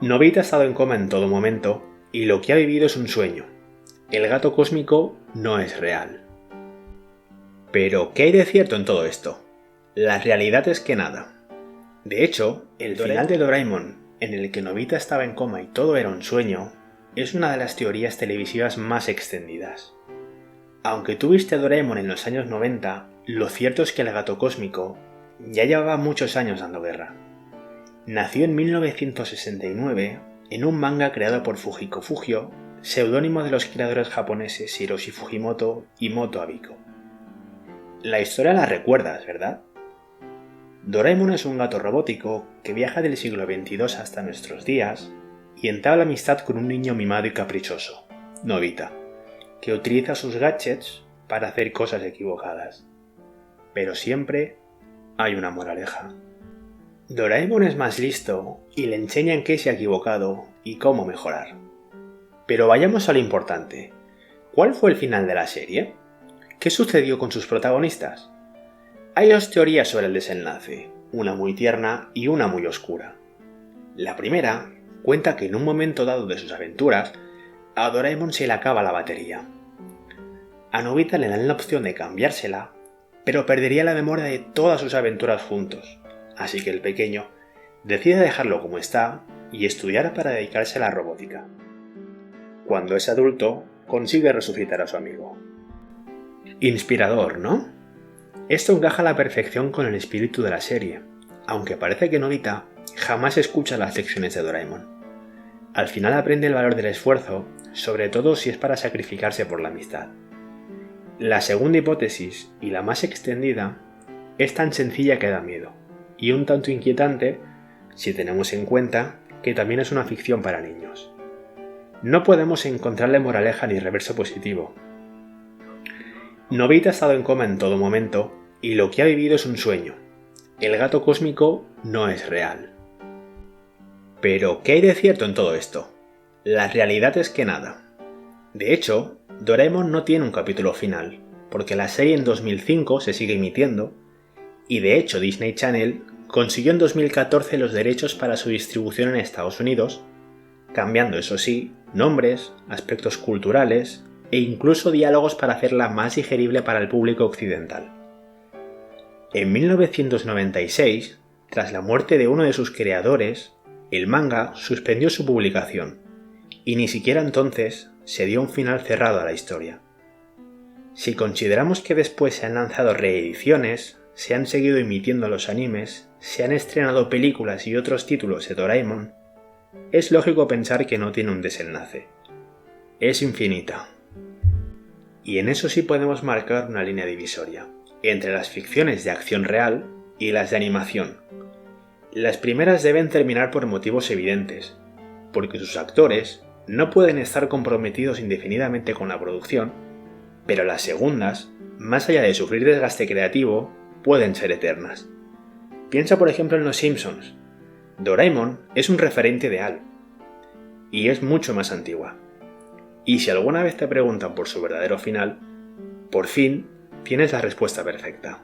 Nobita ha estado en coma en todo momento y lo que ha vivido es un sueño. El gato cósmico no es real. Pero, ¿qué hay de cierto en todo esto? La realidad es que nada. De hecho, el final de Doraemon, en el que Nobita estaba en coma y todo era un sueño, es una de las teorías televisivas más extendidas. Aunque tú viste a Doraemon en los años 90, lo cierto es que el gato cósmico ya llevaba muchos años dando guerra. Nació en 1969 en un manga creado por Fujiko Fujio, seudónimo de los creadores japoneses Hiroshi Fujimoto y Moto Abiko. La historia la recuerdas, ¿verdad? Doraemon es un gato robótico que viaja del siglo XXII hasta nuestros días y entabla amistad con un niño mimado y caprichoso, Nobita, que utiliza sus gadgets para hacer cosas equivocadas. Pero siempre hay una moraleja. Doraemon es más listo y le enseña en qué se ha equivocado y cómo mejorar. Pero vayamos a lo importante. ¿Cuál fue el final de la serie? ¿Qué sucedió con sus protagonistas? Hay dos teorías sobre el desenlace, una muy tierna y una muy oscura. La primera cuenta que en un momento dado de sus aventuras, a Doraemon se le acaba la batería. A Nobita le dan la opción de cambiársela, pero perdería la memoria de todas sus aventuras juntos, así que el pequeño decide dejarlo como está y estudiar para dedicarse a la robótica. Cuando es adulto, consigue resucitar a su amigo. Inspirador, ¿no? Esto encaja a la perfección con el espíritu de la serie, aunque parece que Nobita jamás escucha las lecciones de Doraemon. Al final aprende el valor del esfuerzo, sobre todo si es para sacrificarse por la amistad. La segunda hipótesis, y la más extendida, es tan sencilla que da miedo, y un tanto inquietante si tenemos en cuenta que también es una ficción para niños. No podemos encontrarle moraleja ni reverso positivo. Nobita ha estado en coma en todo momento y lo que ha vivido es un sueño. El gato cósmico no es real. Pero, ¿qué hay de cierto en todo esto? La realidad es que nada. De hecho, Doraemon no tiene un capítulo final, porque la serie en 2005 se sigue emitiendo, y de hecho Disney Channel consiguió en 2014 los derechos para su distribución en Estados Unidos, cambiando, eso sí, nombres, aspectos culturales e incluso diálogos para hacerla más digerible para el público occidental. En 1996, tras la muerte de uno de sus creadores, el manga suspendió su publicación, y ni siquiera entonces se dio un final cerrado a la historia. Si consideramos que después se han lanzado reediciones, se han seguido emitiendo los animes, se han estrenado películas y otros títulos de Doraemon, es lógico pensar que no tiene un desenlace. Es infinita. Y en eso sí podemos marcar una línea divisoria, entre las ficciones de acción real y las de animación. Las primeras deben terminar por motivos evidentes, porque sus actores no pueden estar comprometidos indefinidamente con la producción, pero las segundas, más allá de sufrir desgaste creativo, pueden ser eternas. Piensa por ejemplo en Los Simpsons. Doraemon es un referente ideal, y es mucho más antigua. Y si alguna vez te preguntan por su verdadero final, por fin tienes la respuesta perfecta.